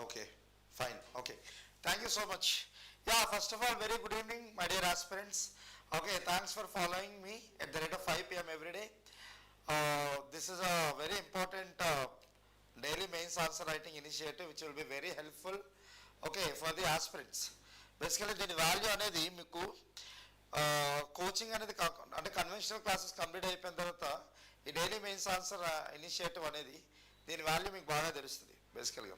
Okay, fine. Okay, thank you so much. Yeah, first of all, very good evening, my dear aspirants. Okay, thanks for following me at the rate of 5 p.m. every day. This is a very important daily mains answer writing initiative which will be very helpful, okay, for the aspirants. Basically, the value అనేది మీకు coaching అనేది అంటే conventional classes complete అయిపోయిన తర్వాత ఈ daily mains answer initiative అనేది దీని value మీకు బాగా తెలుస్తుంది బేసికల్గా.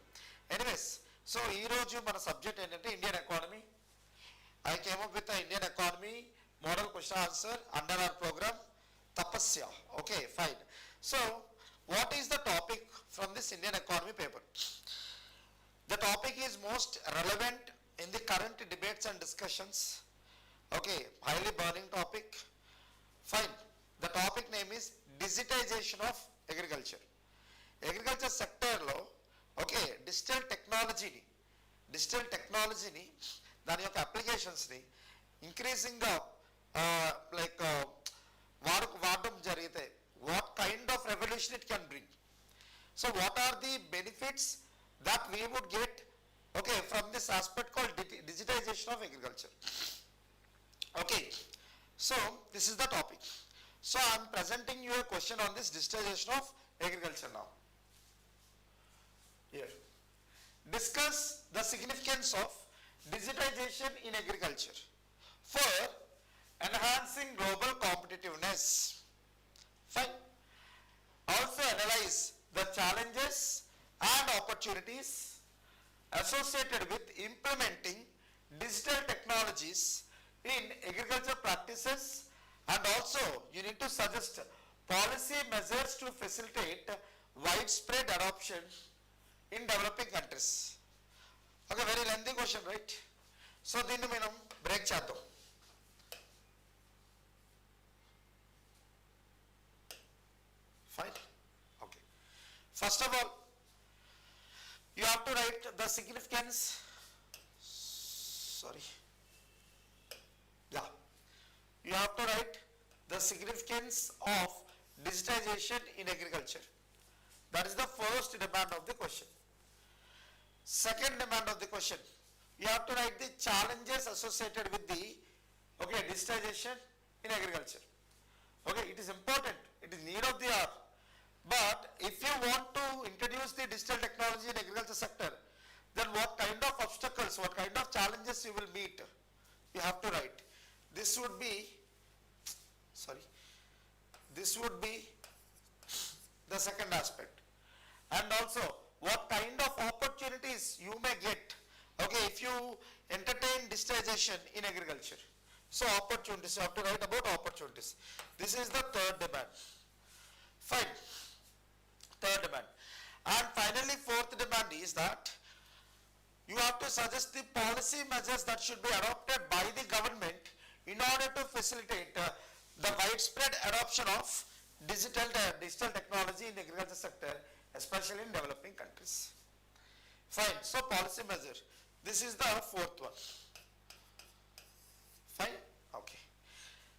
ఎనీవేస్, సో ఈరోజు మన సబ్జెక్ట్ ఏంటంటే Indian economy. I came up with Indian economy model question answer under our program Tapasya. Okay, fine. So, what is the topic from this Indian economy paper? The topic is most relevant in the current debates and discussions. Okay, highly burning topic. Fine. The topic name is digitization of agriculture. Agriculture sector lo, okay, digital technology ni దాని యొక్క applications ని increasing గా వాడడం జరిగితే what kind of revolution it can bring. So what are the benefits that we would get, okay, from this aspect called digitization of agriculture. Okay, so this is the topic. So I am presenting you a question on this digitization of agriculture now. Here, discuss the significance of digitization in agriculture for enhancing global competitiveness. Fine. Also analyze the challenges and opportunities associated with implementing digital technologies in agriculture practices, and also you need to suggest policy measures to facilitate widespread adoption in developing countries. Okay, very lengthy question, right? So దీన్ని మనం break చేద్దాం. Fine. Okay. First of all, you have to write the significance. Sorry. Yeah. You have to write the significance of digitization in agriculture. That is the first demand of the question. Second demand of the question, you have to write the challenges associated with the, okay, digitization in agriculture. Okay, it is important. It is need of the hour. But if you want to introduce the digital technology in agriculture sector, then what kind of obstacles, what kind of challenges you will meet, you have to write. This would be, sorry, this would be the second aspect. And also, what kind of opportunities you may get, okay, if you entertain digitization in agriculture. So opportunities, you have to write about opportunities. This is the third demand. Fine. Third demand. And finally, fourth demand is that you have to suggest the policy measures that should be adopted by the government in order to facilitate the widespread adoption of digital technology in the agriculture sector, especially in developing countries. Fine. So policy measure. This is the fourth one. Fine. Okay.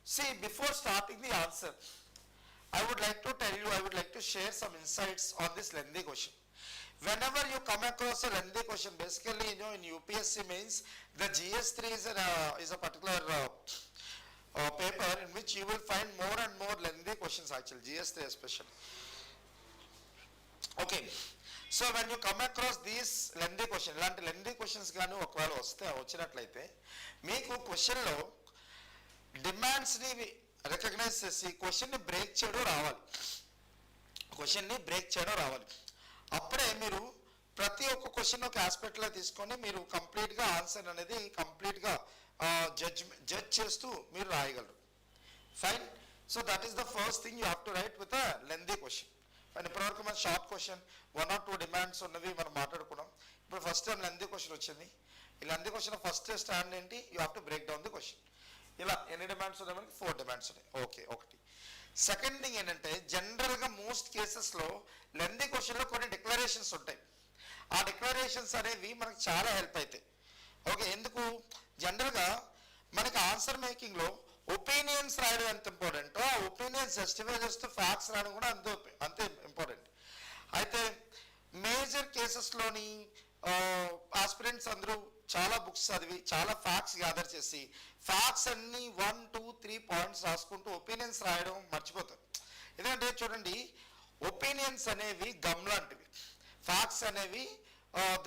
See, before starting the answer, I would like to tell you, I would like to share some insights on this lengthy question. Whenever you come across a lengthy question, basically, you know, in UPSC means the GS3 is a particular paper in which you will find more and more lengthy questions actually, GS3 especially. Okay. So when you come across these lengthy questions, ఇలాంటి lengthy questions గాను ఒకవేళ వచ్చినట్లయితే మీకు question లో demands ని recognise చేసి question ని break చేయడం రావాలి. అప్పుడే మీరు ప్రతి ఒక్క క్వశ్చన్ ఒక ఆస్పెక్ట్ లో తీసుకొని మీరు కంప్లీట్ గా ఆన్సర్ అనేది కంప్లీట్ గా జడ్జ్ చేస్తూ మీరు రాయగలరు. Fine. So that is the first thing you have to write with a lengthy question. And ఇప్పటివరకు మన షార్ట్ క్వశ్చన్ 1 or 2 డిమాండ్స్ ఉన్నవి మనం మాట్లాడుకున్నాం. ఇప్పుడు ఫస్ట్ టైం లెందీ క్వశ్చన్ వచ్చింది. ఈ లెందీ క్వశ్చన్ ఫస్ట్ స్టాండ్ ఏంటి, you have to break down the question. ఇలా ఎన్ని డిమాండ్స్ ఉన్నాయి మనకి? 4 డిమాండ్స్ ఉన్నాయి. ఓకే, ఒకటి. సెకండ్ థింగ్ ఏంటంటే జనరల్గా మోస్ట్ కేసెస్లో లెందీ క్వశ్చన్లో కొన్ని డిక్లరేషన్స్ ఉంటాయి. ఆ డిక్లరేషన్స్ అనేవి మనకు చాలా హెల్ప్ అవుతాయి. ఓకే, ఎందుకు? జనరల్గా మనకి ఆన్సర్ మేకింగ్లో ఒపీనియన్స్ రాయడం ఎంత ఇంపార్టెంటో ఆ ఒపీనియన్స్ జస్టిఫై చేస్తూ ఫ్యాక్ట్స్ రాయడం కూడా అంతే ఇంపార్టెంట్. అయితే మేజర్ కేసెస్లోని ఆస్పిరెంట్స్ అందరూ చాలా బుక్స్ చదివి చాలా ఫ్యాక్ట్స్ గ్యాదర్ చేసి ఫ్యాక్ట్స్ అన్ని 1, 2, 3 పాయింట్స్ రాసుకుంటూ ఒపీనియన్స్ రాయడం మర్చిపోతారు. ఎందుకంటే చూడండి, ఒపీనియన్స్ అనేవి గమ్ లాంటివి, ఫ్యాక్ట్స్ అనేవి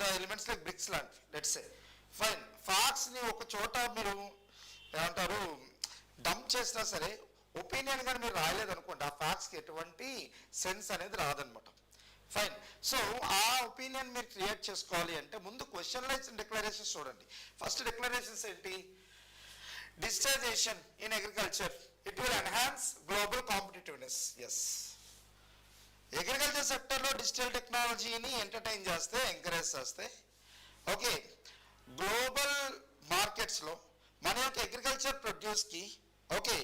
ద ఎలిమెంట్స్ లైక్ బ్రిక్స్ లాంటివి. లెట్స్ సే ఫైన్, ఫ్యాక్ట్స్ని ఒక చోట మీరు ఏమంటారు డంప్ చేసినా సరే ఒపీనియన్ కానీ మీరు రాయలేదనుకోండి, ఆ ఫ్యాక్ట్స్కి ఎటువంటి సెన్స్ అనేది రాదనమాట. ఫైన్. సో ఆ ఒపీనియన్ మీరు క్రియేట్ చేసుకోవాలి అంటే ముందు క్వశ్చన్ లైన్స్ డిక్లరేషన్స్ చూడండి. ఫస్ట్ డిక్లరేషన్స్ ఏంటి? Digitization in agriculture, it will enhance global competitiveness. Yes, agriculture సెక్టర్లో డిజిటల్ టెక్నాలజీని ఎంటర్టైన్ చేస్తే, ఎంకరేజ్ చేస్తే, ఓకే, గ్లోబల్ మార్కెట్స్లో మన యొక్క అగ్రికల్చర్ ప్రొడ్యూస్కి ఓకే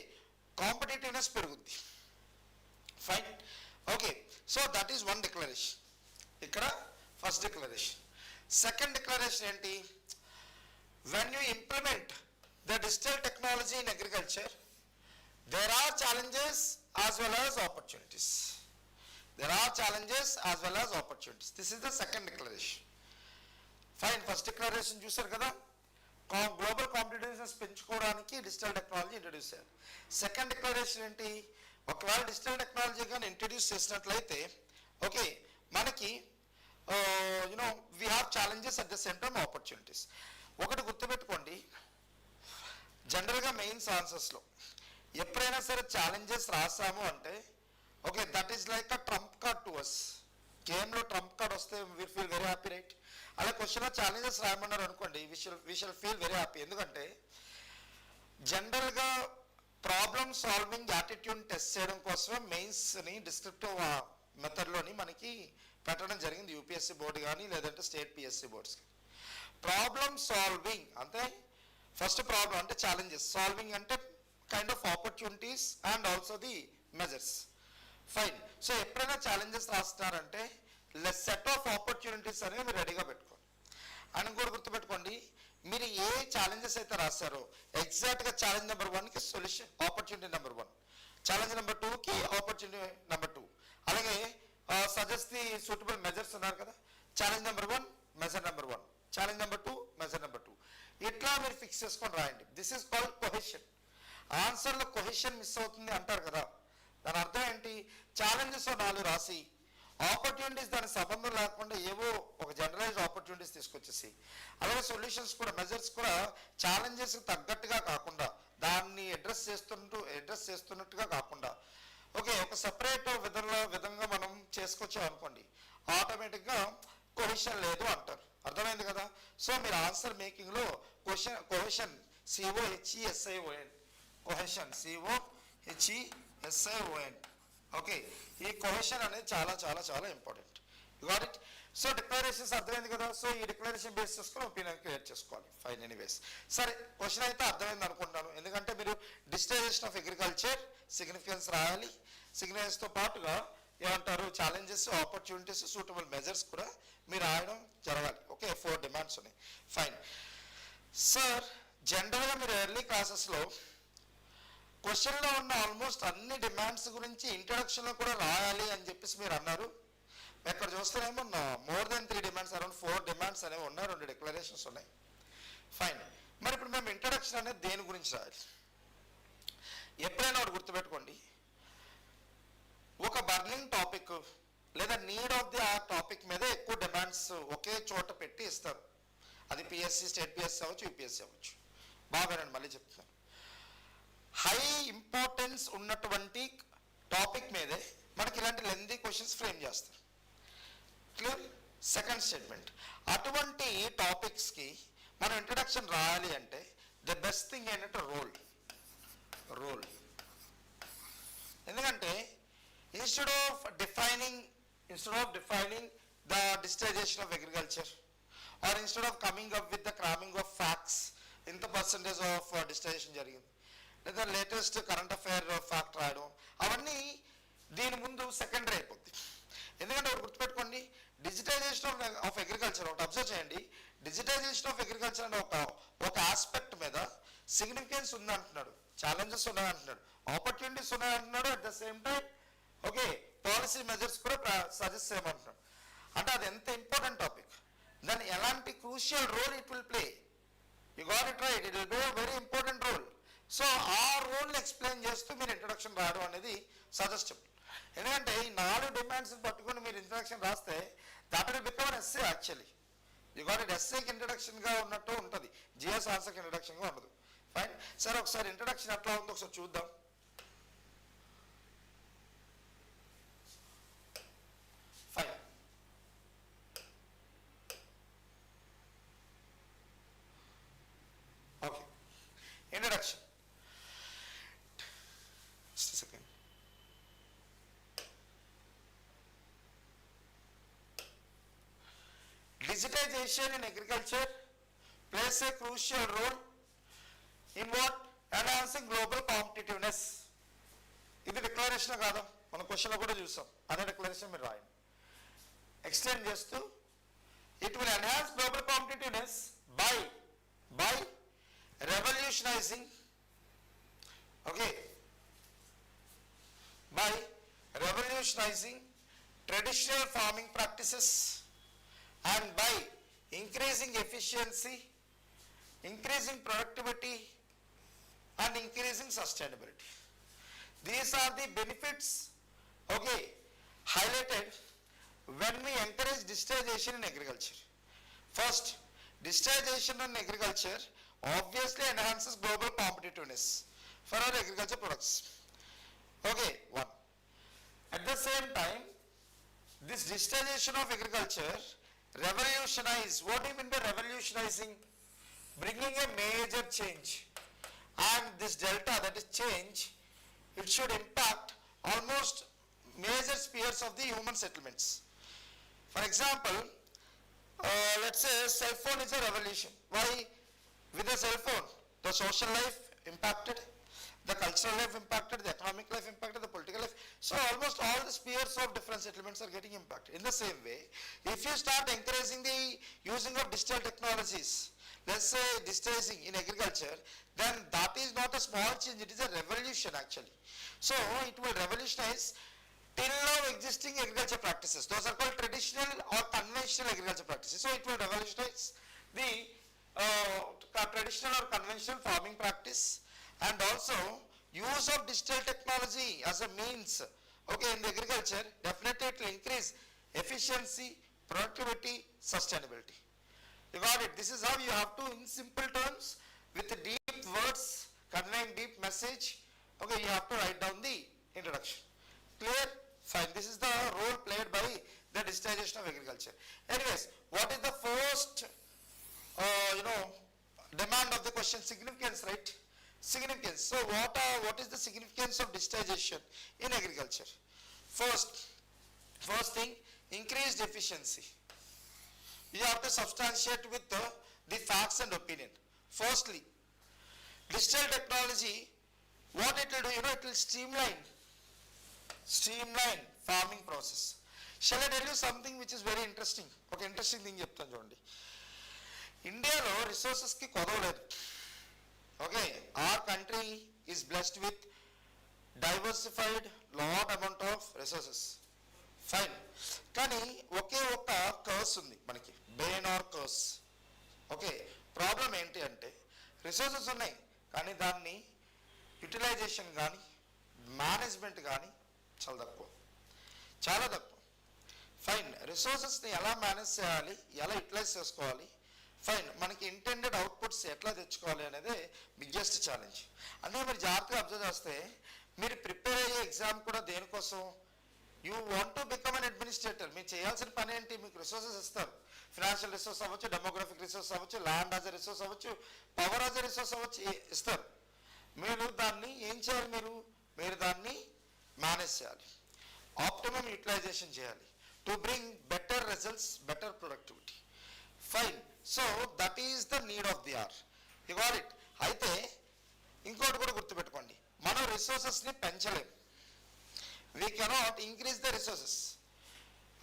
కాంపిటేటివ్నెస్ పెరుగుద్ది. Fine. Okay, so that is one declaration. ఇక్కడ ఫస్ట్ డిక్లరేషన్. సెకండ్ డిక్లరేషన్ ఏంటి? When you implement the digital technology in agriculture, there are challenges as well as opportunities. There are challenges as well as opportunities. This is the second declaration. Fine. First declaration చూసారు కదా, global competitiveness పెంచుకోవడానికి digital technology introduce చేయాలి. Second declaration ఏంటి? ఒకవేళ digital technology కానీ introduce చేసినట్లయితే okay మనకి you know we have challenges at the same time opportunities. ఒకటి గుర్తుపెట్టుకోండి, జనరల్గా మెయిన్స్ ఆన్సర్స్లో ఎప్పుడైనా సరే ఛాలెంజెస్ రాసాము అంటే okay that is like a trump card to us. గేమ్లో ట్రంప్ కార్డ్ వస్తే we feel very happy, right? అలా క్వశ్చన్లో ఛాలెంజెస్ రాయమన్నారు అనుకోండి, we shall feel very happy. ఎందుకంటే జనరల్గా ప్రాబ్లమ్ సాల్వింగ్ యాటిట్యూడ్ టెస్ట్ చేయడం కోసమే మెయిన్స్ని డిస్క్రిప్టివ్ మెథడ్లోని మనకి పెట్టడం జరిగింది, యూపీఎస్సీ బోర్డు కానీ లేదంటే స్టేట్ పిఎస్సీ బోర్డ్స్కి. ప్రాబ్లమ్ సాల్వింగ్ అంటే ఫస్ట్ ప్రాబ్లం అంటే ఛాలెంజెస్, సాల్వింగ్ అంటే kind of opportunities and also the measures. Fine. So ఎప్పుడైనా ఛాలెంజెస్ రాస్తున్నారంటే సెట్ ఆఫ్ ఆపర్చునిటీస్ అనేవి మీరు రెడీగా పెట్టుకోండి. అని కూడా గుర్తుపెట్టుకోండి, మీరు ఏ ఛాలెంజెస్ అయితే రాస్తారో ఎగ్జాక్ట్గా ఛాలెంజ్ నెంబర్ 1కి solution opportunity number 1, challenge number 2కి ఆపర్చునిటీ నెంబర్ 2, అలాగే సజెస్ట్ ది సూటబుల్ మెజర్స్ ఉన్నారు కదా, challenge number 1 measure number 1, challenge number 2 measure number 2, ఇట్లా మీరు ఫిక్స్ చేసుకొని రాయండి. This is called cohesion. ఆన్సర్లో కొహెషన్ మిస్ అవుతుంది అంటారు కదా, దాని అర్థం ఏంటి? ఛాలెంజెస్ 4 రాసి ఆపర్చునిటీస్ దానికి సంబంధం లేకుండా ఏవో ఒక జనరలైజ్ ఆపర్చునిటీస్ తీసుకొచ్చేసి, అలాగే సొల్యూషన్స్ కూడా మెజర్స్ కూడా ఛాలెంజెస్ తగ్గట్టుగా కాకుండా దాన్ని అడ్రస్ చేస్తున్నట్టుగా కాకుండా ఓకే ఒక సపరేట్ విధంగా మనం చేసుకొచ్చాం అనుకోండి, ఆటోమేటిక్గా కొహెషన్ లేదు అంటారు. అర్థమైంది కదా? సో మీరు ఆన్సర్ మేకింగ్లో cohesion COHESION, cohesion COHESION, okay, ఈ కొహెషన్ అనేది చాలా చాలా చాలా important. You got it? So declarations అర్థమైంది కదా. సో ఈ డిక్లరేషన్ బేస్ చేసుకొని ఒపీనియన్ క్రియేట్ చేసుకోవాలి. ఫైన్. ఎనీవేస్, సరే క్వశ్చన్ అయితే అర్థమైంది అనుకుంటున్నాను. ఎందుకంటే మీరు డిజిటైజేషన్ ఆఫ్ అగ్రికల్చర్ సిగ్నిఫికెన్స్ రాయాలి, సిగ్నిఫికెన్స్తో పాటుగా ఏమంటారు ఛాలెంజెస్, ఆపర్చునిటీస్, సూటబుల్ మెజర్స్ కూడా మీరు రాయడం జరగాలి. ఓకే, 4 డిమాండ్స్ ఉన్నాయి. ఫైన్ సార్, జనరల్గా మీరు ఎర్లీ క్లాసెస్లో క్వశ్చన్లో ఉన్న ఆల్మోస్ట్ అన్ని డిమాండ్స్ గురించి ఇంట్రడక్షన్లో కూడా రాయాలి అని చెప్పేసి మీరు అన్నారు. ఎక్కడ చూస్తేనేమో more than 3 demands, around 4 demands అనేవి ఉన్నాయి, 2 డిక్లరేషన్స్ ఉన్నాయి. ఫైన్. మరి ఇప్పుడు మేము ఇంట్రడక్షన్ అనేది దేని గురించి రాయాలి? ఎప్పుడైనా ఒకటి గుర్తుపెట్టుకోండి, ఒక బర్నింగ్ టాపిక్ లేదా నీడ్ ఆఫ్ ది ఆ టాపిక్ మీద ఎక్కువ డిమాండ్స్ ఒకే చోట పెట్టి ఇస్తారు. అది పిఎస్సి, స్టేట్ పిఎస్సి అవ్వచ్చు, యూపీఎస్సి అవ్వచ్చు. బాగానండి, మళ్ళీ చెప్తున్నాను. హై ఇంపార్టెన్స్ ఉన్నటువంటి టాపిక్ మీదే మనకి ఇలాంటి లెందీ క్వశ్చన్స్ ఫ్రేమ్ చేస్తారు. క్లియర్? సెకండ్ స్టేట్మెంట్, అటువంటి టాపిక్స్కి మనం ఇంట్రడక్షన్ రాయాలి అంటే ద బెస్ట్ థింగ్ ఏంటంటే రోల్. ఎందుకంటే instead of defining the digitization of agriculture, or instead of coming up with the cramming of facts, ఇంత పర్సంటేజ్ ఆఫ్ డిజిటైజేషన్ జరిగింది లేదా లేటెస్ట్ కరెంట్ అఫైర్ ఫ్యాక్ట్ రాయడం, అవన్నీ దీని ముందు సెకండరీ అయిపోద్ది. ఎందుకంటే ఒకటి గుర్తుపెట్టుకోండి, డిజిటైజేషన్ ఆఫ్ అగ్రికల్చర్ ఒకటి అబ్జర్వ్ చేయండి. డిజిటైజేషన్ ఆఫ్ అగ్రికల్చర్ అనే ఒక ఆస్పెక్ట్ మీద సిగ్నిఫికెన్స్ ఉందంటున్నాడు, ఛాలెంజెస్ ఉన్నాయంటున్నాడు, ఆపర్చునిటీస్ ఉన్నాయంటున్నాడు, at the same time okay policy measures కూడా సజెస్ట్ చేయమంటున్నాడు. అంటే అది ఎంత important topic. then elanti crucial role it will play. You got it right, it will play a very important role. So ఆ role explain చేస్తూ మీరు introduction రాయడం అనేది సజెస్టబుల్. ఎందుకంటే ఈ 4 డిమాండ్స్ పట్టుకొని మీరు ఇంట్రడక్షన్ రాస్తే that will become an essay actually. You got it ఎస్సేకి ఇంట్రడక్షన్గా ఉన్నట్టు ఉంటుంది, జిఎస్ ఆన్సర్కి ఇంట్రడక్షన్గా ఉండదు. ఫైన్. సరే ఒకసారి ఇంట్రడక్షన్ ఎట్లా ఉందో ఒకసారి చూద్దాం. Fine. Okay, introduction. Just a second. Digitization in agriculture plays a crucial role in what? Enhancing global competitiveness. ఇది డిక్లరేషన్ కాదా, మన క్వశ్చన్లో కూడా చూసాం. అదే డిక్లరేషన్ మీరు రాయండి. ఎక్స్టెండ్ చేస్తూ it will enhance global competitiveness by revolutionizing, okay, by revolutionizing traditional farming practices and by increasing efficiency, increasing productivity and increasing sustainability. These are the benefits, okay, highlighted when we encourage digitization in agriculture. First, digitization in agriculture obviously enhances global competitiveness for our agriculture products. Okay, one. At the same time, this digitization of agriculture revolutionize. What do you mean by revolutionizing? Bringing a major change. And this delta, that is change, it should impact almost major spheres of the human settlements. For example, let's say cell phone is a revolution. Why? With a cell phone, the social life impacted, the cultural life impacted, the economic life impacted, the political life. So almost all the spheres of different settlements are getting impacted. In the same way, if you start encouraging the using of digital technologies, let's say digitizing in agriculture, then that is not a small change, it is a revolution actually. So it will revolutionize till now existing agriculture practices. Those are called traditional or conventional agriculture practices. So it will revolutionize the traditional or conventional farming practice, and also use of digital technology as a means, okay, in the agriculture. Definitely it will increase efficiency, productivity, sustainability. You got it. This is how you have to, in simple terms, with deep words, conveying deep message, okay, you have to write down the introduction. Clear? Fine. This is the role played by the digitization of agriculture. Anyways, what is the first demand of the question? Significance, right? Significance. So what is the significance of digitization in agriculture? First thing, increased efficiency. You have to substantiate with the facts and opinion. Firstly, digital technology, what it will do, it will streamline farming process. Shall I tell you something which is very interesting? Okay, interesting thing చెప్తాను చూడండి. ఇండియాలో రిసోర్సెస్కి కొదవలేదు. Okay, our country is blessed with diversified lot amount of resources. Fine. కానీ ఒకే ఒక్క curse ఉంది మనకి, bane or curse. Okay, problem ఏంటి అంటే resources ఉన్నాయి కానీ దాన్ని యూటిలైజేషన్ కానీ మేనేజ్మెంట్ కానీ చాలా తక్కువ. ఫైన్. రిసోర్సెస్ని ఎలా మేనేజ్ చేయాలి, ఎలా యూటిలైజ్ చేసుకోవాలి, ఫైన్, మనకి ఇంటెండెడ్ అవుట్పుట్స్ ఎట్లా తెచ్చుకోవాలి అనేది బిగ్గెస్ట్ ఛాలెంజ్. అందుకే మీరు జాగ్రత్తగా అబ్జర్వ్ చేస్తే మీరు ప్రిపేర్ అయ్యే ఎగ్జామ్ కూడా దేనికోసం, you want to become an administrator. మీరు చేయాల్సిన పని ఏంటి, మీకు రిసోర్సెస్ ఇస్తారు. ఫినాన్షియల్ రిసోర్స్ అవ్వచ్చు, డెమోగ్రఫిక్ రిసోర్స్ అవ్వచ్చు, ల్యాండ్ యాజ్ ఎ రిసోర్స్ అవ్వచ్చు, పవర్ యాజ్ ఎ రిసోర్స్ అవ్వచ్చు, ఇస్తారు. మీరు దాన్ని ఏం చేయాలి, మీరు దాన్ని మేనేజ్ చేయాలి, ఆప్టిమమ్ యూటిలైజేషన్ చేయాలి, to bring better results, better productivity. Fine. So that is the need of the hour. You got it. అయితే ఇంకోటి కూడా గుర్తుపెట్టుకోండి, మనం రిసోర్సెస్ని పెంచలేము. We cannot increase the resources.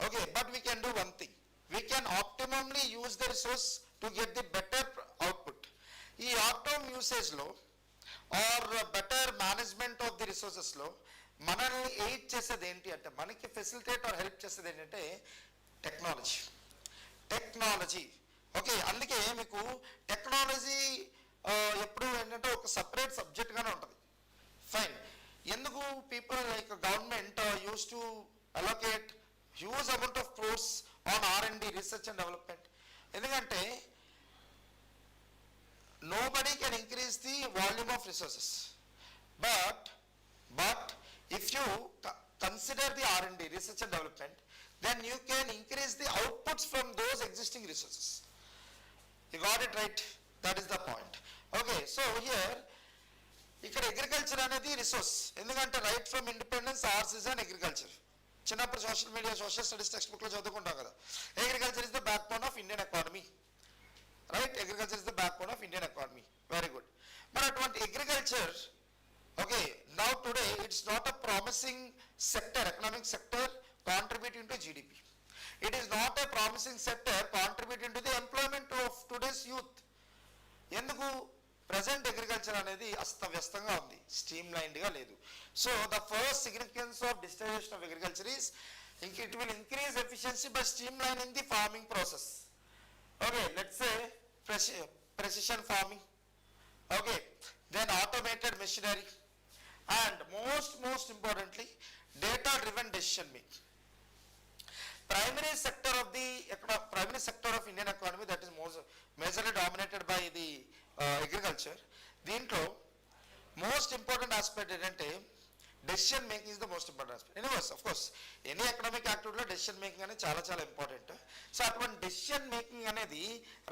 Okay, but we can do one thing. We can optimally use the resource to get the better output. ఈ optimum usage లో or better management of the resources లో మనల్ని aid చేసేది ఏంటి అంటే, మనకి facilitate are help చేసేది ఏంటంటే టెక్నాలజీ. టెక్నాలజీ. ఓకే, అందుకే మీకు టెక్నాలజీ ఎప్పుడు ఏంటంటే ఒక సపరేట్ సబ్జెక్ట్గానే ఉంటుంది. ఫైన్. ఎందుకు people like government use to allocate huge amount of crores on R&D, research and development? ఎందుకంటే nobody can increase the volume of resources, but if you consider the R&D, research and development, then you can increase the outputs from those existing resources. You got it right? That is the point. Okay, so here ఇక్కడ agriculture అనేది resource. ఎందుకంటే right from independence ours is an agriculture. చిన్నప్పుడు social media, social studies text బుక్లో చదువుకుంటాం కదా, agriculture is the backbone of Indian economy. Right? Agriculture is the backbone of Indian economy. Very good. But at agriculture, okay, now today it's not a promising sector, economic sector contributing to GDP. It is not a promising sector contributing to the employment of today's youth. ఎందుకు? present agriculture అనేది అస్తవ్యస్తంగా ఉంది, streamlined గా లేదు. So the first significance of digitization of agriculture is it will increase efficiency by streamlining the farming process. Okay, let's say precision farming, okay, then automated machinery, and most importantly data driven decision making. Primary sector of Indian economy, that is majorly dominated by the agriculture. దీంట్లో most important aspect ఏంటంటే decision making is the most important aspect. Anyways of course any economic యాక్టివిటీలో decision making అనేది చాలా చాలా ఇంపార్టెంట్. సో అటువంటి డెసిషన్ మేకింగ్ అనేది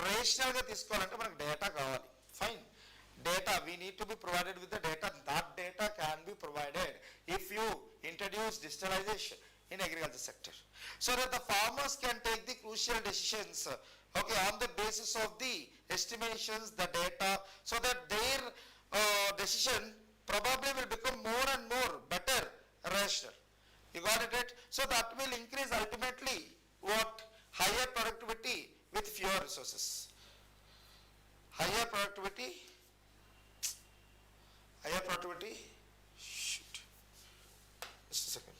రేషనల్గా తీసుకోవాలంటే మనకు డేటా కావాలి. Fine. Data, we need to be provided with the data. That data can be provided if you introduce digitalisation in agriculture sector, so that the farmers can take the crucial decisions, okay, on the basis of the estimations, the data, so that their decision probably will become more and more better, rational. You got it right? So that will increase ultimately what? Higher productivity with fewer resources. Higher productivity. Shoot. Just a second.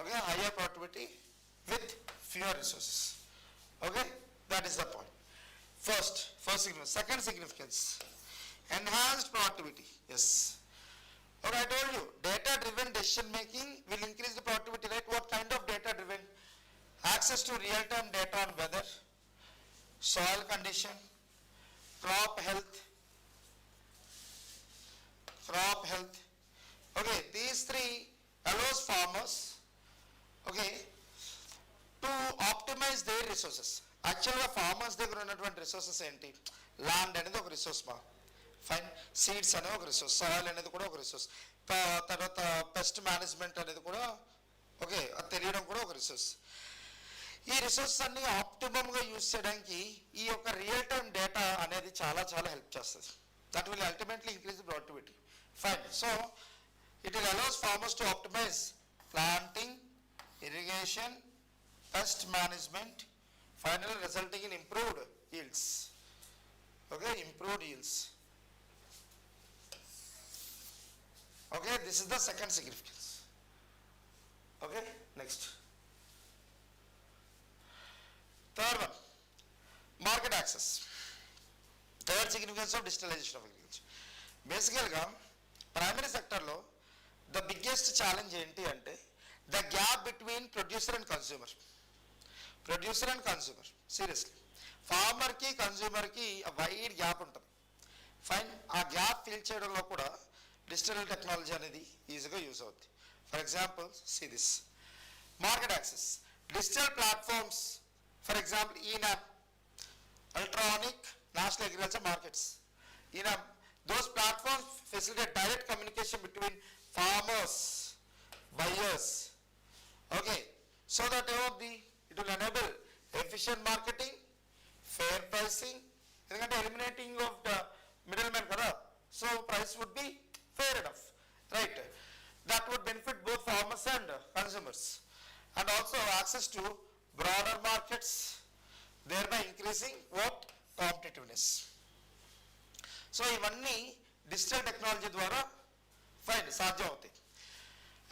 Okay, higher productivity with fewer resources. Okay, that is the point. First significance. Second significance, enhanced productivity. Yes. Okay, I told you, data driven decision making will increase the productivity, right? What kind of data driven? Access to real time data on weather, soil condition, crop health. Okay, these three allows farmers, okay, to optimize their resources. యాక్చువల్గా farmers దగ్గర ఉన్నటువంటి resources ఏంటి? Land అనేది ఒక resource మా. Fine. Seeds అనేది ఒక resource, soil అనేది కూడా ఒక రిసోర్స్, తర్వాత పెస్ట్ మేనేజ్మెంట్ అనేది కూడా, ఓకే, అది తెలియడం కూడా ఒక రిసోర్స్. ఈ రిసోర్సెస్ అన్ని ఆప్టిమమ్గా యూజ్ చేయడానికి ఈ యొక్క రియల్ టైమ్ డేటా అనేది చాలా చాలా హెల్ప్ చేస్తుంది. That will ultimately increase the productivity. Fine. So it will allows farmers to optimise planting, irrigation, pest management, finally resulting in improved yields. Okay, improved yields. Okay, this is the second significance. Okay, next. Third one, market access. Third significance of digitalization of agriculture. Basically ga primary sector lo the biggest challenge enti ante the gap between producer and consumer. Seriously, farmer ki consumer ki a wide gap ఉంటుంది. Fine. ఆ gap fill చేయడంలో కూడా digital technology అనేది ఈజీగా use అవుతుంది. For example, see this market access. Digital platforms, for example eNAM, electronic national agriculture markets. ENAM, those platforms facilitate direct communication between farmers, buyers. Okay, so that it will enable efficient marketing, fair pricing, ఎందుకంటే eliminating of the middleman కదా, so price would be fair enough, right? That would benefit both farmers and consumers, and also access to broader markets, thereby increasing what? Competitiveness. So ఇవన్నీ digital technology ద్వారా fine సాధ్యం అవుతాయి.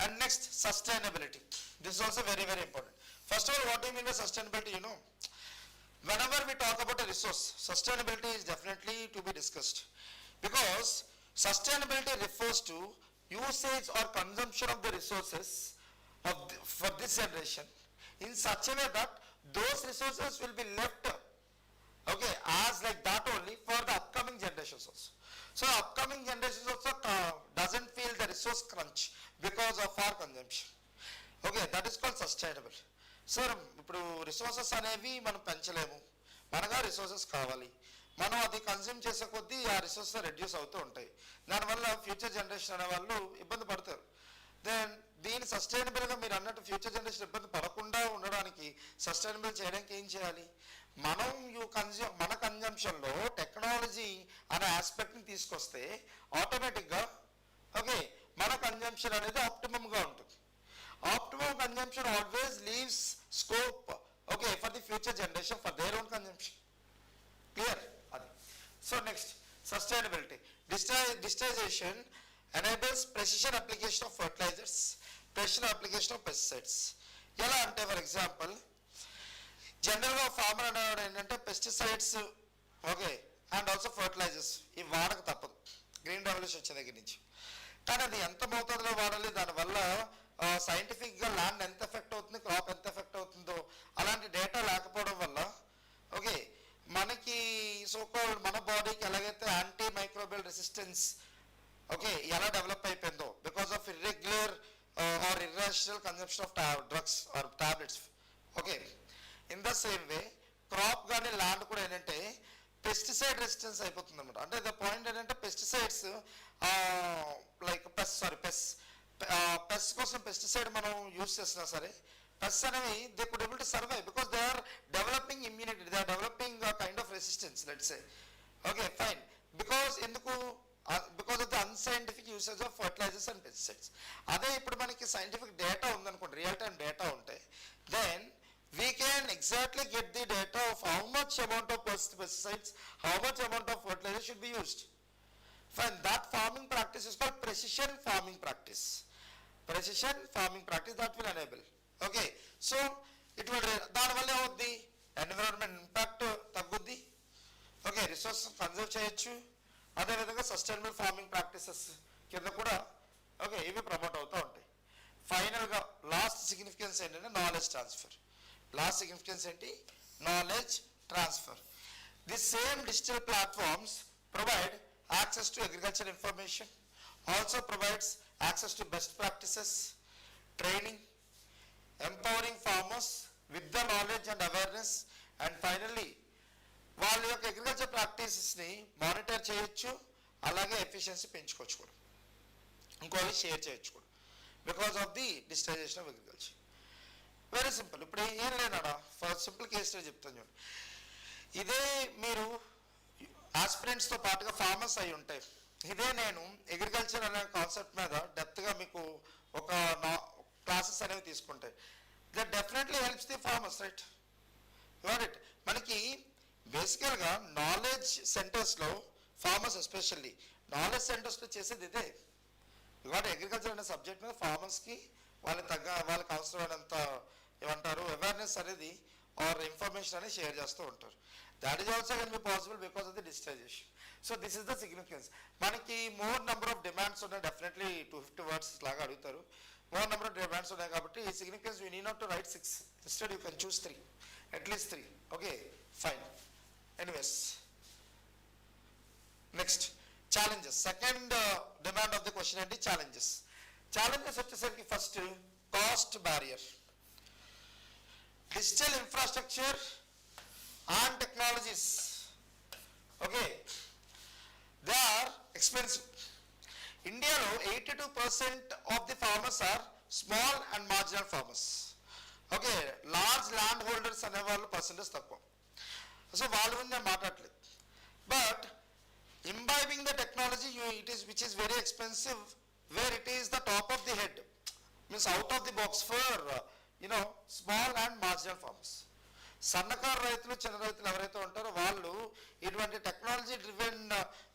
And next, sustainability. This also very very important. First of all, what do you mean by sustainability? Whenever we talk about a resource, sustainability is definitely to be discussed, because sustainability refers to usage or consumption of the resources for this generation in such a way that those resources will be left, okay, as like that only for the upcoming generations also. So upcoming generations also doesn't feel the resource crunch because of our consumption. Okay, that is called sustainable. Sir ఇప్పుడు resources అనేవి మనం పెంచలేము, మనగా resources కావాలి, మనం అది consume చేసే కొద్దీ ఆ రిసోర్సెస్ రెడ్యూస్ అవుతూ ఉంటాయి, దానివల్ల ఫ్యూచర్ జనరేషన్ అనే వాళ్ళు ఇబ్బంది పడతారు. దెన్ దీని సస్టైనబుల్గా మీరు అన్నట్టు ఫ్యూచర్ జనరేషన్ ఇబ్బంది పడకుండా ఉండడానికి సస్టైనబుల్ చేయడానికి ఏం చేయాలి, మనం మన కన్జంప్షన్లో టెక్నాలజీ అనే ఆస్పెక్ట్ని తీసుకొస్తే ఆటోమేటిక్గా ఓకే మన కన్జంప్షన్ అనేది ఆప్టిమమ్గా ఉంటుంది. Optimum consumption always leaves scope, okay, for the future generation for their own consumption. Clear? So next, sustainability. Digitization enables precision application of fertilizers, precision application of pesticides. ఎలా అంటే for example జనరల్గా farmer అనేవాడు ఏంటంటే pesticides okay and also fertilizers ఇవి వాడక తప్పదు green revolution వచ్చే దగ్గర నుంచి. కానీ అది ఎంత మోతాదులో వాడాలి, దానివల్ల సైంటిఫిక్గా ల్యాండ్ ఎంత ఎఫెక్ట్ అవుతుంది, క్రాప్ ఎంత ఎఫెక్ట్ అవుతుందో అలాంటి డేటా లేకపోవడం వల్ల ఓకే మనకి సోకాల్డ్ మన బాడీకి ఎలాగైతే యాంటీ మైక్రోబియల్ రెసిస్టెన్స్ ఓకే ఎలా డెవలప్ అయిపోయిందో because of irregular or irrational consumption of drugs or tablets. Okay in the same way crop కానీ ల్యాండ్ కూడా ఏంటంటే పెస్టిసైడ్ రెసిస్టెన్స్ అయిపోతుంది అనమాట. అంటే ద పాయింట్ ఏంటంటే పెస్టిసైడ్స్ లైక్ పెస్ట్ కోసం పెస్టిసైడ్ మనం యూజ్ చేసినా సరే పెస్ట్ అనేవి they could able to survive because they are developing immunity, they are developing kind of resistance let's say. Okay fine, because ఎందుకు because of the unscientific usage of fertilizers and pesticides. అదే ఇప్పుడు మనకి scientific data ఉందనుకోండి, real time data ఉంటే then we can exactly get the data of how much amount of pesticides, how much amount of fertilizer should be used. Fine, that farming practice is called precision farming practice. Precision farming practice that will enable. Okay, so it will దాని వల్ల ఏమవుద్ది, environment impact తగ్గుద్ది, okay resource conserve చేయొచ్చు, అదేవిధంగా sustainable farming practices కింద కూడా okay ఇవి promote అవుతూ ఉంటాయి. ఫైనల్గా లాస్ట్ సిగ్నిఫికెన్స్ ఏంటంటే నాలెడ్జ్ ట్రాన్స్ఫర్. Last significance ఏంటి, knowledge transfer. The same digital platforms provide access to agricultural information, also provides access to best practices, training, empowering farmers with the knowledge and awareness, and finally వాళ్ళ యొక్క agriculture ప్రాక్టీసెస్ని monitor చేయొచ్చు, అలాగే efficiency పెంచుకోవచ్చు కూడా, ఇంకోటి share చేయొచ్చు కూడా because of the digitisation of agriculture. Very simple. ఇప్పుడు ఏం లేనాడా ఫర్ సింపుల్ కేస్ చెప్తాను చూడండి. ఇదే మీరు ఆస్పిరెంట్స్తో పాటుగా ఫార్మర్స్ అయి ఉంటాయి, ఇదే నేను అగ్రికల్చర్ అనే కాన్సెప్ట్ మీద డెప్త్గా మీకు ఒక క్లాసెస్ అనేవి తీసుకుంటాయి. That definitely helps the farmers, right? Your it. మనకి బేసికల్గా నాలెడ్జ్ సెంటర్స్లో ఫార్మర్స్ ఎస్పెషల్లీ నాలెడ్జ్ సెంటర్స్లో చేసేది ఇదే. యువర్ అగ్రికల్చర్ అనే సబ్జెక్ట్ మీద ఫార్మర్స్కి వాళ్ళకి అవసరమైనంత ఏమంటారు అవేర్నెస్ అనేది ఆర్ ఇన్ఫర్మేషన్ అనేది షేర్ చేస్తూ ఉంటారు. That is also can be possible because of the digitisation. So this is the significance. మనకి మోర్ నెంబర్ ఆఫ్ డిమాండ్స్ ఉన్నాయి, డెఫినెట్లీ 250 వర్డ్స్ లాగా అడుగుతారు. మోర్ నెంబర్ ఆఫ్ డిమాండ్స్ ఉన్నాయి కాబట్టి ఈ significance you need not to right 6, instead you can choose 3, at least 3. Okay fine. Anyways next challenges. Second demand of the question ఏంటి, challenges. Challenges వచ్చేసరికి first cost barrier. Digital infrastructure and technologies okay they are expensive. ఇండియాలో 82% of the farmers are small and marginal farmers. Okay large land holders అనేవాళ్ళు percentage తక్కువ. సో వాళ్ళ గురించి నేను మాట్లాడలేదు. But imbibing the technology which is very expensive, where it is the top of the head, means out of the box for small and marginal farmers. సన్నకారు రైతులు, చిన్న రైతులు ఎవరైతే ఉంటారో వాళ్ళు ఇటువంటి టెక్నాలజీ డ్రివెన్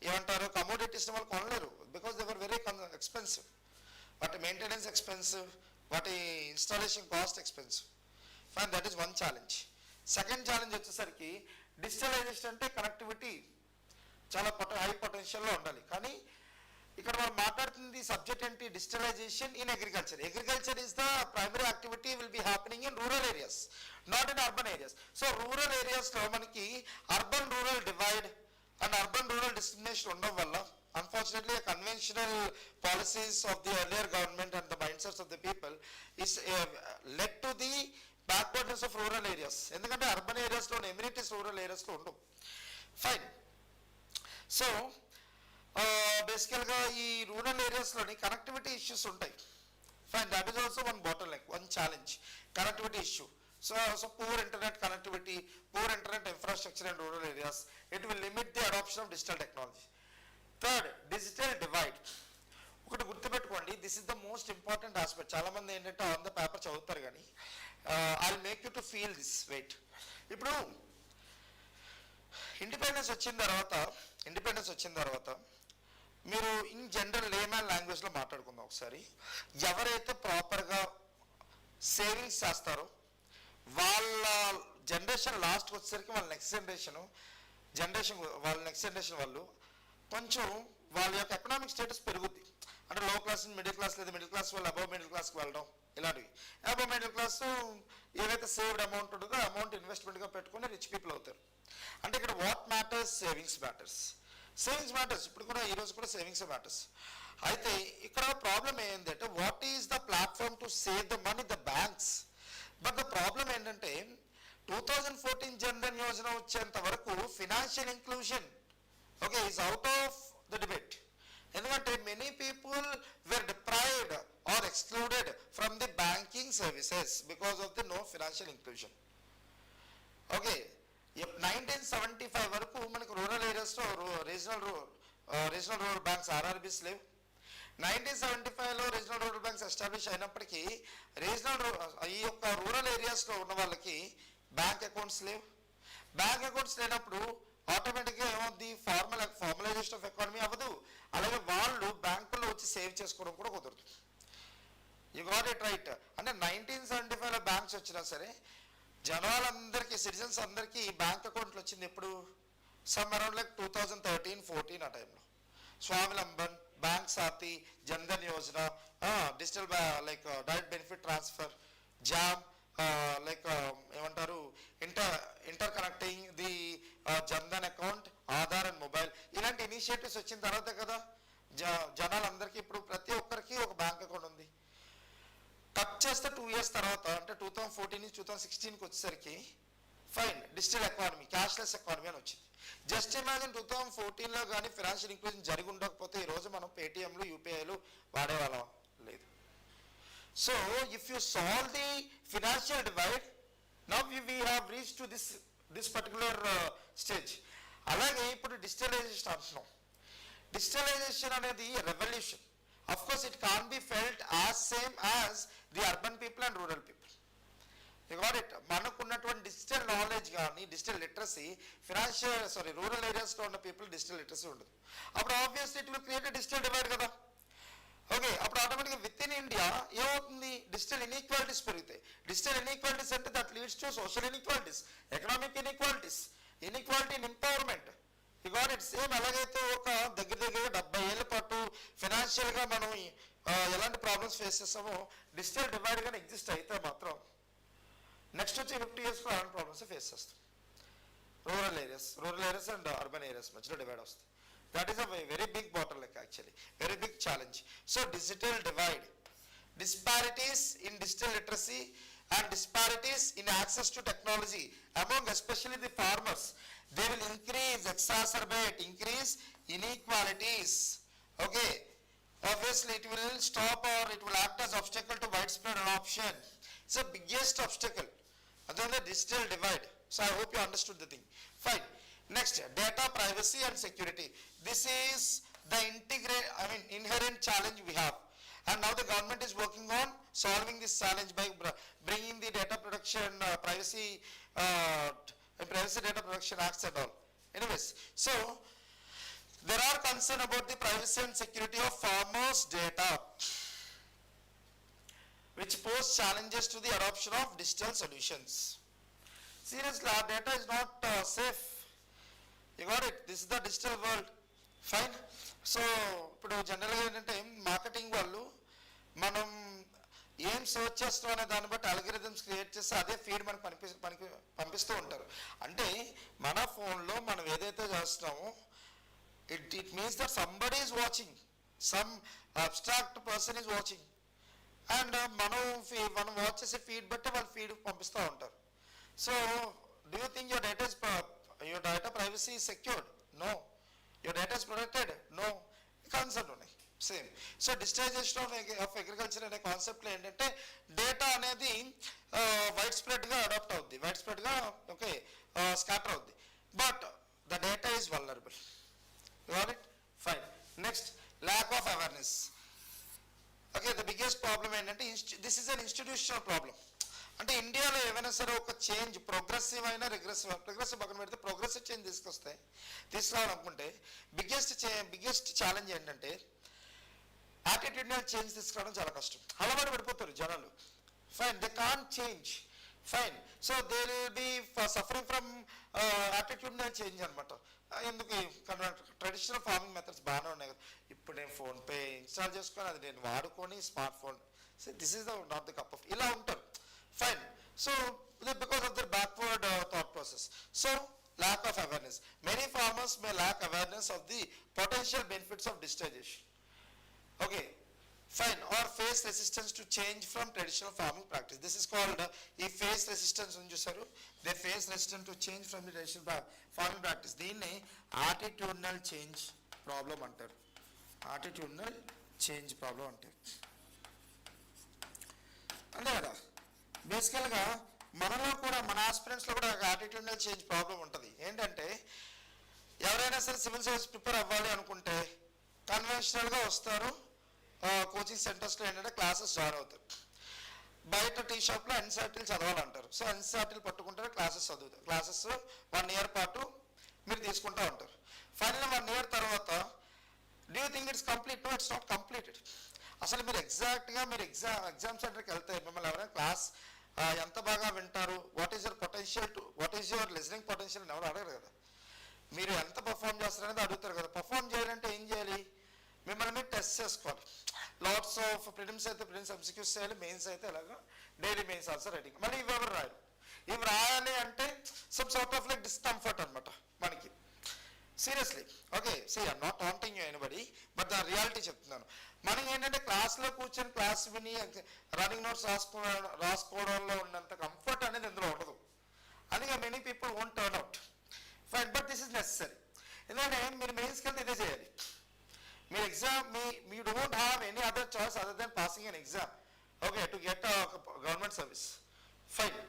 ఏమంటారు కమోడిటీస్ని వాళ్ళు కొనలేరు because they were very expensive. వాటి మెయింటెనెన్స్ ఎక్స్పెన్సివ్, వాటి installation cost expensive. Fine, that is one challenge. Second challenge వచ్చేసరికి డిజిటలైజేషన్ అంటే కనెక్టివిటీ చాలా హై పొటెన్షియల్లో ఉండాలి. కానీ ఇక్కడ మనం మాట్లాడుతుంది సబ్జెక్ట్ ఏంటి? Digitalisation in agriculture. Agriculture is the primary activity will be happening in rural areas, not in urban areas. So rural ఏరియాస్లో మనకి urban rural divide and urban rural discrimination ఉండడం వల్ల unfortunately a conventional policies of the earlier government and the mindsets of the people is led to the backwardness of rural areas. ఎందుకంటే urban ఏరియాస్లో amenities rural ఏరియాస్లో ఉండవు. Fine. So బేసికల్గా ఈ rural ఏరియాస్లోని connectivity issues ఉంటాయి. Fine, that is also one bottle neck, one challenge, connectivity issue. So poor internet connectivity, poor internet infrastructure in rural areas, it will limit the adoption of digital technology. Third, digital divide. ఒకటి గుర్తుపెట్టుకోండి, this is the most important aspect. చాలా మంది ఏంటంటే on the paper చదువుతారు కానీ I will make you to feel this weight. ఇప్పుడు independence వచ్చిన తర్వాత మీరు ఇన్ జనరల్ లేమన్ లాంగ్వేజ్లో మాట్లాడుకుందాం ఒకసారి. ఎవరైతే ప్రాపర్గా సేవింగ్స్ చేస్తారో వాళ్ళ జనరేషన్ లాస్ట్కి వచ్చేసరికి వాళ్ళ నెక్స్ట్ జనరేషన్ వాళ్ళు కొంచెం వాళ్ళ యొక్క ఎకనామిక్ స్టేటస్ పెరుగుద్ది. అంటే లో క్లాస్ మిడిల్ క్లాస్ లేదా మిడిల్ క్లాస్ వాళ్ళు అబవ్ మిడిల్ క్లాస్కి వెళ్ళడం ఇలాంటివి. అబవ్ మిడిల్ క్లాస్ ఏదైతే సేవ్డ్ అమౌంట్ ఉంటుందో అమౌంట్ ఇన్వెస్ట్మెంట్గా పెట్టుకుని రిచ్ పీపుల్ అవుతారు. అంటే ఇక్కడ వాట్ మ్యాటర్స్? Savings matters. ఇప్పుడు కూడా ఈరోజు కూడా సేవింగ్స్ మ్యాటర్స్. అయితే ఇక్కడ ప్రాబ్లం ఏంటంటే what is the platform to save the money? The banks. But the problem ఏంటంటే 2014 జన్ధన్ యోజన వచ్చేంత వరకు financial inclusion is out of the debate. ఎందుకంటే many people were deprived or excluded from the banking services because of the no financial inclusion. 1975 వరకు మనకు rural ఏరియాస్లో regional rural banks RRBs లేవు. 1975లో regional rural banks establish అయినప్పటికీ ఈ యొక్క rural ఏరియాస్లో ఉన్న వాళ్ళకి బ్యాంక్ అకౌంట్స్ లేవు. బ్యాంక్ అకౌంట్స్ లేనప్పుడు ఆటోమేటిక్గా ఏమవుద్ది? ఫార్మలైజేషన్ ఆఫ్ ఎకానమీ అవ్వదు. అలాగే వాళ్ళు బ్యాంకుల్లో వచ్చి సేవ్ చేసుకోవడం కూడా కుదరదు. You got it right. అంటే 1975లో బ్యాంక్స్ వచ్చినా సరే జనాలందరికీ, సిటిజన్స్ అందరికీ బ్యాంక్ అకౌంట్లు వచ్చింది ఎప్పుడు? సమ్ అరౌండ్ లైక్ 2013-14 ఆ టైంలో. Swavalamban, bank Sathi, Jandhan Yojana, digital like direct benefit transfer, JAM, like ఏమంటారు interconnecting the Jandhan account, Aadhaar and mobile, ఇలాంటి ఇనిషియేటివ్స్ వచ్చిన తర్వాత కదా జనాలందరికీ ఇప్పుడు ప్రతి ఒక్కరికి ఒక బ్యాంక్ అకౌంట్ ఉంది. కట్ చేస్తే 2 years తర్వాత అంటే 2014 నుంచి 2016కి వచ్చేసరికి fine digital economy, cashless economy అని వచ్చింది. జస్ట్ ఇమాజిన్ 2014లో కానీ ఫినాన్షియల్ ఇంక్లూజన్ జరిగి ఉండకపోతే ఈరోజు మనం పేటిఎంలు యూపీఐలు వాడేవాళ్ళం లేదు. So if you solve the financial divide, now we have reach to this particular stage. అలాగే ఇప్పుడు డిజిటలైజేషన్ అంటున్నాం. డిజిటలైజేషన్ అనేది revolution. Of course, it can't be felt as same as the urban people and rural people. You got it? మనకున్నటువంటి digital knowledge కానీ digital literacy rural ఏరియాస్లో ఉన్న people digital literacy ఉండదు. అప్పుడు obviously it will create digital divide కదా. అప్పుడు ఆటోమేటిక్గా with in India ఏమవుతుంది? డిజిటల్ ఇన్ఈక్వాలిటీస్ పెరుగుతాయి. డిజిటల్ ఇన్ఈక్వాలిటీస్ అంటే that leads to social inequalities, economic inequalities, inequality in empowerment. ఇవాళ సేమ్ ఎలాగైతే ఒక దగ్గర 70 ఏళ్ళ పాటు ఫినాన్షియల్గా మనం ఎలాంటి ప్రాబ్లమ్స్ ఫేస్ చేస్తామో డిజిటల్ డివైడ్ కానీ ఎగ్జిస్ట్ అయితే మాత్రం నెక్స్ట్ వచ్చి 50 years అలాంటి ప్రాబ్లమ్స్ ఫేస్ చేస్తాం. Rural areas and urban areas మధ్యలో డివైడ్ వస్తుంది. That is a very big bottleneck, actually very big challenge. So digital divide, disparities in digital literacy and disparities in access to technology among especially the farmers, they will increase inequalities. Obviously it will stop or it will act as obstacle to widespread adoption. It's the biggest obstacle and then the digital divide. So I hope you understood the thing. Fine. Next, data privacy and security. This is the inherent challenge we have. And now the government is working on solving this challenge by bringing the data protection, privacy data protection acts and all. Anyways, so there are concern about the privacy and security of farmers' data. which pose challenges to the adoption of digital solutions. Seriously, our data is not safe. You got it? This is the digital world. Fine. So ఇప్పుడు జనరల్గా ఏంటంటే marketing వాళ్ళు మనం ఏం search చేస్తాం అనే దాన్ని బట్టి అల్గరిథమ్స్ క్రియేట్ చేస్తే అదే ఫీడ్ మనకు పంపిస్తూ ఉంటారు. అంటే మన ఫోన్లో మనం ఏదైతే చేస్తున్నామో it means that somebody is watching, some abstract person is watching, and మనం వాచ్ చేసే ఫీడ్ బట్టి వాళ్ళు ఫీడ్ పంపిస్తూ ఉంటారు. So do you think your data privacy is secured? No. Your data is protected? No. Concept ఉన్నాయి same. So digitisation of agriculture అనే కాన్సెప్ట్లో ఏంటంటే డేటా అనేది వైడ్ స్ప్రెడ్గా అడాప్ట్ అవుద్ది, వైడ్ స్ప్రెడ్గా ఓకే స్కాటర్ అవుద్ది, but the data is vulnerable. Got it? Fine. Next, lack of awareness. Okay, the biggest problem ఏంటంటే this is an institutional problem. అంటే ఇండియాలో ఏమైనా సరే ఒక చేంజ్ ప్రోగ్రెసివ్ అయినా రిగ్రెసివ్ పక్కన పెడితే ప్రోగ్రెసివ్ చేంజ్ తీసుకురావాలనుకుంటే బిగ్గెస్ట్ ఛాలెంజ్ ఏంటంటే యాటిట్యూడ్నల్ చేంజ్ తీసుకురావడం చాలా కష్టం. అలవాటు పడిపోతారు జనాలు. Fine, they can't change. Fine. So they will be suffering from attitudinal change అనమాట. ఎందుకు ట్రెడిషనల్ ఫార్మింగ్ మెథడ్స్ బాగానే ఉన్నాయి కదా, ఇప్పుడు నేను ఫోన్పే ఇన్స్టాల్ చేసుకొని అది నేను వాడుకొని smart phone, so this is not the cup of, ఇలా ఉంటారు. Fine. So because of their backward thought process. So lack of awareness. Many farmers may lack awareness of the potential benefits of digitization. Okay. Fine. Or face resistance to change from traditional farming practice. This is called face resistance. They face resistance to change from the traditional farming practice. దీన్ని attitudinal change problem అంటారు. Attitudinal change problem అంటారు. అంతే కదా. బేసికల్గా మనలో కూడా మన ఆస్పిరెంట్స్లో కూడా యాటిట్యూడ్నల్ చేంజ్ ప్రాబ్లం ఉంటుంది. ఏంటంటే ఎవరైనా సరే సివిల్ సర్వీస్ ప్రిపేర్ అవ్వాలి అనుకుంటే కన్వెన్షనల్గా వస్తారు, కోచింగ్ సెంటర్స్లో ఏంటంటే క్లాసెస్ జాయిన్ అవుతారు. బయట టీ షాప్లో ఎన్సీఆర్టీలు చదవాలంటారు. సో ఎన్సీఆర్టీలు పట్టుకుంటారు, క్లాసెస్ చదువుతారు. క్లాసెస్ 1 year పాటు మీరు తీసుకుంటూ ఉంటారు. ఫైనల్ 1 year తర్వాత do you think it's complete? No, it's not completed. అసలు మీరు ఎగ్జాక్ట్గా ఎగ్జామ్ సెంటర్కి వెళ్తే మిమ్మల్ని ఎవరైనా క్లాస్ ఎంత బాగా వింటారు, what is your potential what is your listening potential అని ఎవరు అడగరు కదా. మీరు ఎంత పర్ఫామ్ చేస్తారనేది అడుగుతారు కదా. పర్ఫామ్ చేయాలంటే ఏం చేయాలి? మిమ్మల్ని మీరు టెస్ట్ చేసుకోవాలి. లాట్స్ ఆఫ్ ప్రిలిమ్స్ అయితే ప్రిలిమ్స్ ఎంసీక్యూస్ చేయాలి, మెయిన్స్ అయితే ఎలాగా డైలీ మెయిన్స్ ఆల్సో రైటింగ్. మళ్ళీ ఇవి ఎవరు రాయరు. ఇవి రాయాలి అంటే some sort of like discomfort అనమాట మనకి. Seriously. Okay, see I'm not taunting you anybody, but the reality చెప్తున్నాను. మనకి ఏంటంటే క్లాస్లో కూర్చొని క్లాస్ విని రన్నింగ్ నోట్స్ రాసుకోవడంలో ఉన్నంత కంఫర్ట్ అనేది ఇందులో ఉండదు. అందుకే many people won't turn out. Fine, but this is necessary. ఎందుకంటే మీరు మెయిన్స్కి వెళ్తే ఇదే చేయాలి. మీరు ఎగ్జామ్ మీ don't have any other choice other than passing an exam, okay, to get government service. Fine,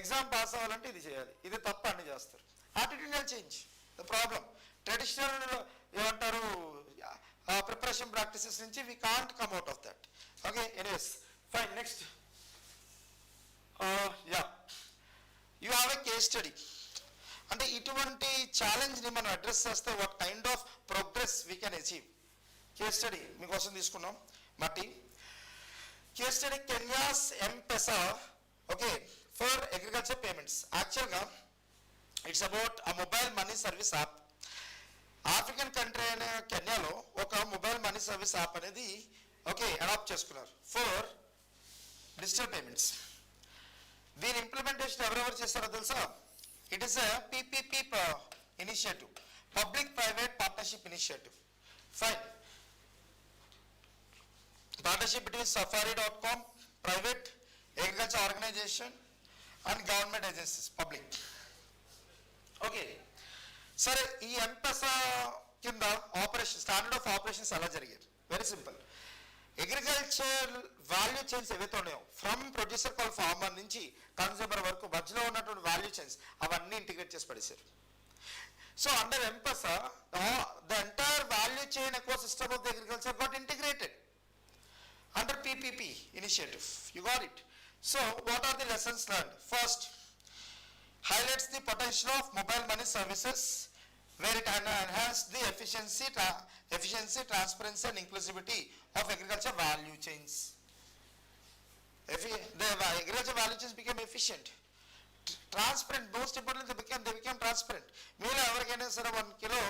exam pass అవ్వాలంటే ఇది చేయాలి. ఇది తప్ప అన్ని చేస్తారు. యాటిట్యూడ్నల్ చేంజ్ ద ప్రాబ్లం. ట్రెడిషనల్ ఏమంటారు ప్రిపరేషన్ ప్రాక్టీసెస్ నుంచి we can't come out of that. Okay, anyways fine. Next, yeah you have a case study. అంటే ఇటువంటి ఛాలెంజ్ని మనం అడ్రస్ చేస్తే what kind of progress we can achieve. Case study మీకోసం తీసుకున్నాం మా team. Case study Kenya's M-Pesa, okay, for agriculture payments. యాక్చువల్గా it's about a mobile money service app. African country అయిన కెన్యాలో ఒక మొబైల్ మనీ సర్వీస్ యాప్ అనేది okay adapt చేసుకున్నారు for digital payments. దీని ఇంప్లిమెంటేషన్ ఎవరెవరు చేస్తారో తెలుసా? It is a PPP initiative, public private partnership initiative. Fine. Partnership between safari.com, private agriculture organization and government agencies, public. Okay, సరే ఈ M-Pesa కింద operation standard of operations ఎలా జరిగేది? Very simple. Agriculture value chains ఏవైతే ఉన్నాయో from producer call farmer నుంచి consumer వరకు మధ్యలో ఉన్నటువంటి వాల్యూ చైన్స్ అవన్నీ ఇంటిగ్రేట్ చేసి పడేశారు. So under M-Pesa the entire value chain eco system of the agriculture got integrated under PPP initiative. You got it? So what are the lessons learned? First, highlights the potential of mobile money services where it enhances the efficiency, transparency and inclusivity of agriculture value chains. The agriculture value chains became efficient, transparent. Most importantly, they became transparent. మీలో ఎవరికైనా సరే 1 kilo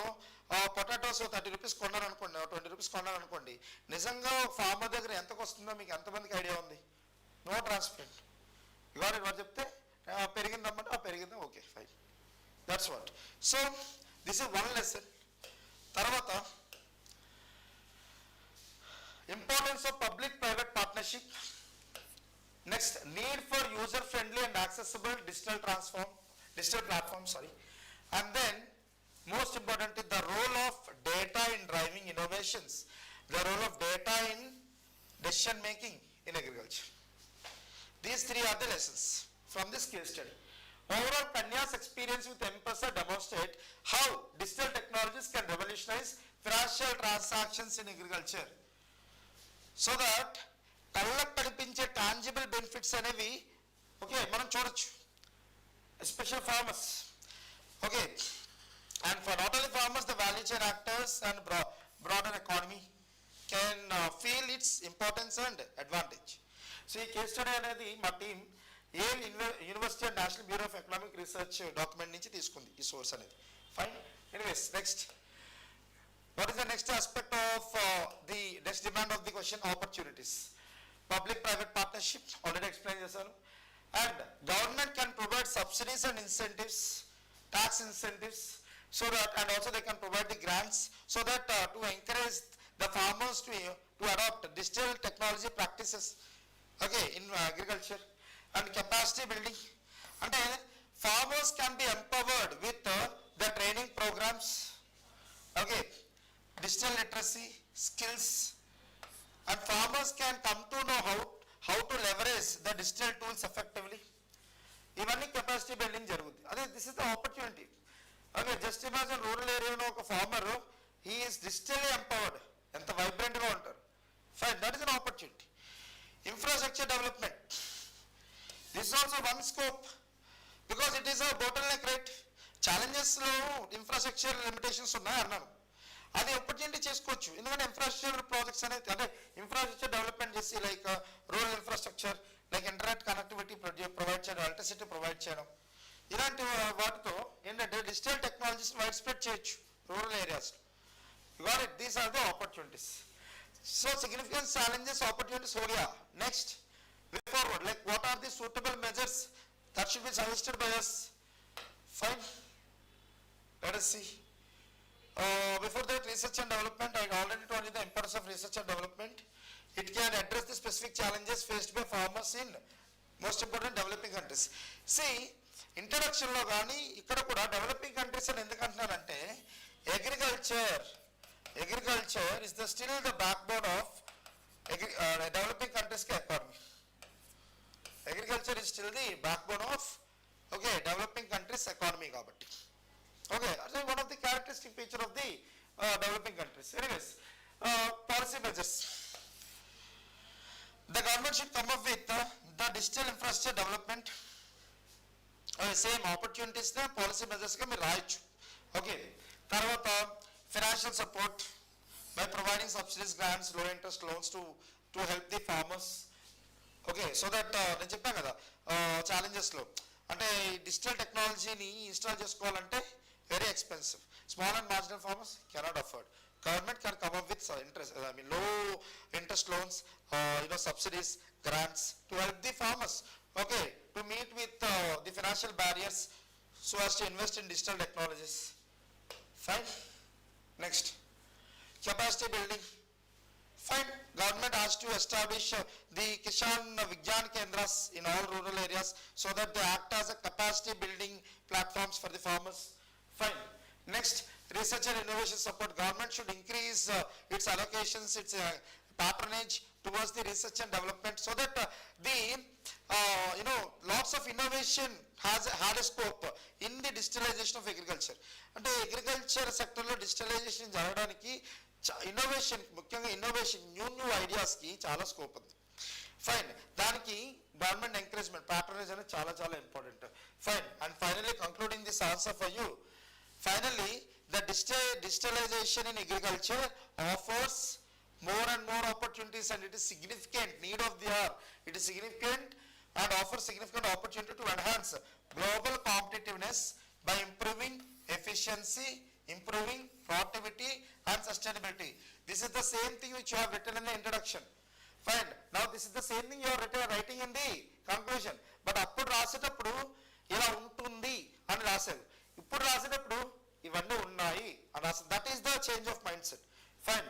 potatoes 30 rupees కొన్నారనుకోండి, 20 rupees కొన్నారనుకోండి, నిజంగా farmer దగ్గర ఎంతకు వస్తుందో మీకు ఎంతమందికి ఐడియా ఉంది? No transparent. ఇవాళ వారు చెప్తే పెరిగిందమ్మంటే పెరిగిందా, okay fine, that's what. So this is one lesson. తర్వాత importance of public private partnership. Next, need for user friendly and accessible digital platform, and then most importantly, the role of data in driving innovations, the role of data in decision making in agriculture. These three are the lessons from this case study. Overall, Kanya's experience with M-Pesa demonstrate how digital technologies can revolutionize financial transactions in agriculture, so that కళ్ళకు కనిపించే tangible benefits అనేవి okay మనం చూడొచ్చు, especial farmers. Okay, and for not only farmers, the value chain actors and broader economy can feel its importance and advantage. So ఈ case study అనేది మా team university and national bureau of economic research document నుంచి తీసుకుంది ఈ source అనేది. Fine. Anyways, next, what is the next aspect of the next demand of the question? Opportunities. Public private partnership, already explained చేశాను. And government can provide subsidies and incentives, tax incentives, so that, and also they can provide the grants, so that to encourage the farmers to adopt digital technology practices, okay, in agriculture. And capacity building, and farmers can be empowered with the training programs, okay, digital literacy skills, and farmers can come to know how to leverage the digital tools effectively. ఇవన్నీ capacity building జరుగుతుంది. అదే this is the opportunity. Okay, just imagine rural ఏరియాలో ఒక farmer, he is digitally empowered, ఎంత వైబ్రెంట్గా ఉంటారు. Fine, that is an opportunity. Infrastructure development, this is also one scope, because it is a bottleneck, right? ఛాలెంజెస్లో infrastructure limitations ఉన్నాయి అన్నాను, అది opportunity చేసుకోవచ్చు. ఎందుకంటే ఇన్ఫ్రాస్ట్రక్చర్ ప్రాజెక్ట్స్ అనేది, అంటే ఇన్ఫ్రాస్ట్రక్చర్ డెవలప్మెంట్ చేసి like rural infrastructure, like internet connectivity provide చేయడం, ఎలక్ట్రిసిటీ ప్రొవైడ్ చేయడం, ఇలాంటి వాటితో ఏంటంటే డిజిటల్ టెక్నాలజీస్ వైడ్ స్ప్రెడ్ చేయొచ్చు rural areas. got it, these are the opportunities. So significant challenges, opportunities हो गया. Next, way forward, like what are the suitable measures that should be suggested by us? Fine, let us see. Before that, research and development, I already told you the importance of research and development. It can address the specific challenges faced by farmers in most important developing countries. See, introduction లో కానీ ఇక్కడ కూడా developing countries అని ఎందుకు అంటున్నారంటే, agriculture is the still the backbone of developing countries కి economy. Agriculture is still the backbone of okay developing countries economy కాబట్టి. Okay, that's one of the characteristic feature of the developing countries. Anyways, policy measures. The government should come up with the digital infrastructure development. Same opportunities, the policy measures can be right. Okay, tarvata financial support by providing subsidies, grants, low interest loans to help the farmers. Okay, so that నేను చెప్పాను కదా challenges లో, అంటే digital టెక్నాలజీని install చేసుకోవాలంటే very expensive. Small and marginal farmers cannot afford. Government can come up with low interest loans, subsidies, grants to help the farmers. Okay, to meet with the financial barriers, so as to invest in digital technologies. Fine. Next, capacity building. Fine. Government has to establish the Kishan Vigyan Kendras in all rural areas, so that they act as a capacity building platforms for the farmers. Fine. Next, research and innovation support. Government should increase its allocations, its patronage towards the research and development, so that lots of innovation had a scope in the digitalization of agriculture. And the agriculture sector lo digitalization jaradaniki innovation, ముఖ్యంగా innovation, new ideas ki చాలా scope ఉంది. Fine. దానికి government encouragement, patronage అనేది చాలా important. Fine. And finally, concluding this answer for you. Finally, the digitalization in agriculture offers more and more opportunities, and it is significant need of the hour. It is significant and offers significant opportunity to enhance global competitiveness by improving efficiency, improving productivity and sustainability. This is the same thing which you have written in the introduction. Fine. Now this is the same thing you are writing in the conclusion. But అప్పుడు రాసేటప్పుడు ఇలా ఉంటుంది అని రాశారు. ఇప్పుడు రాసేటప్పుడు ఇవన్నీ ఉన్నాయి అని రాశారు. That is the change of mindset. Fine.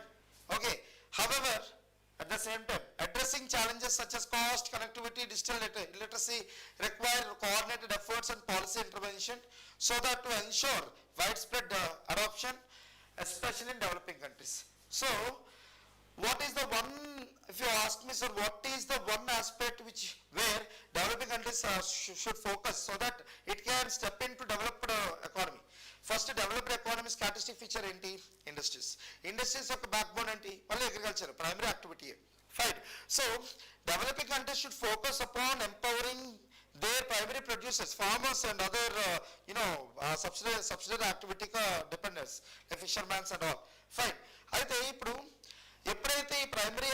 Okay. However, at the same time, addressing challenges such as cost, connectivity, digital literacy require coordinated efforts and policy intervention so that to ensure widespread adoption, especially in developing countries. So, what is the one, if you ask me, sir, what is the one aspect where developing countries should focus so that it can step into developed economy? First, developed economy statistic feature enti industries. Industries of backbone enti only agriculture, primary activity. Fine. So, developing countries should focus upon empowering their primary producers, farmers and other, subsidiary activity dependents, like fishermen and all. Fine. అయితే ఇప్పుడు ఎప్పుడైతే ఈ primary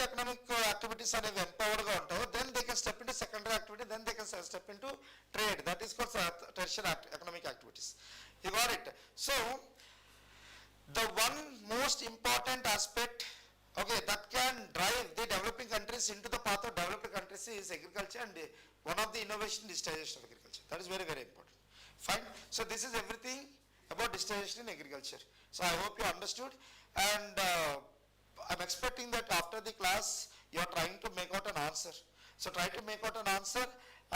economic activities అనేవి ఎంపవర్డ్గా ఉంటాయో then they can step into secondary activity, then they can step into trade. That is called tertiary economic activities. You got it. So the one most important aspect, okay, that can drive the developing countries into the path of developed countries is agriculture, and one of the innovation digitization of agriculture. That is very, very important. Fine. So this is everything about digitization in agriculture. So I hope you understood, and I'm expecting that after the class you are trying to make out an answer. So try to make out an answer,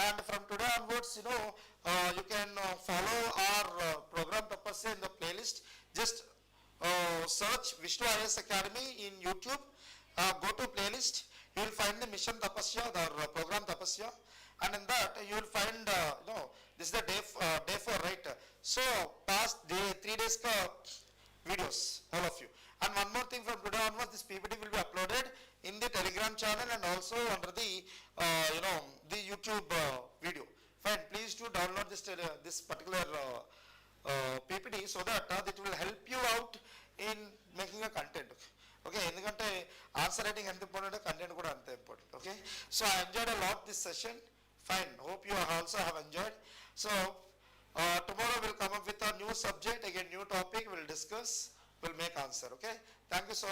and from today onwards, you can follow our program Tapasya in the playlist. Just search VISHNU IAS Academy in YouTube, go to playlist, you will find the mission Tapasya, the program Tapasya, and in that you will find, this is the day 4, right? So past 3 days videos, all of you. And one more thing, from today onwards, this PPT will be uploaded in the Telegram channel and also under the, the YouTube video. Fine. Please do download this particular PPT so that it will help you out in making a content. Okay. ఎందుకంటే answer writing ఎంత important, content కూడా అంతే important. Okay. So I enjoyed a lot this session. Fine. Hope you also have enjoyed. So tomorrow we'll come up with a new subject, again new topic, we'll discuss, we'll make answer. Okay. Thank you so much.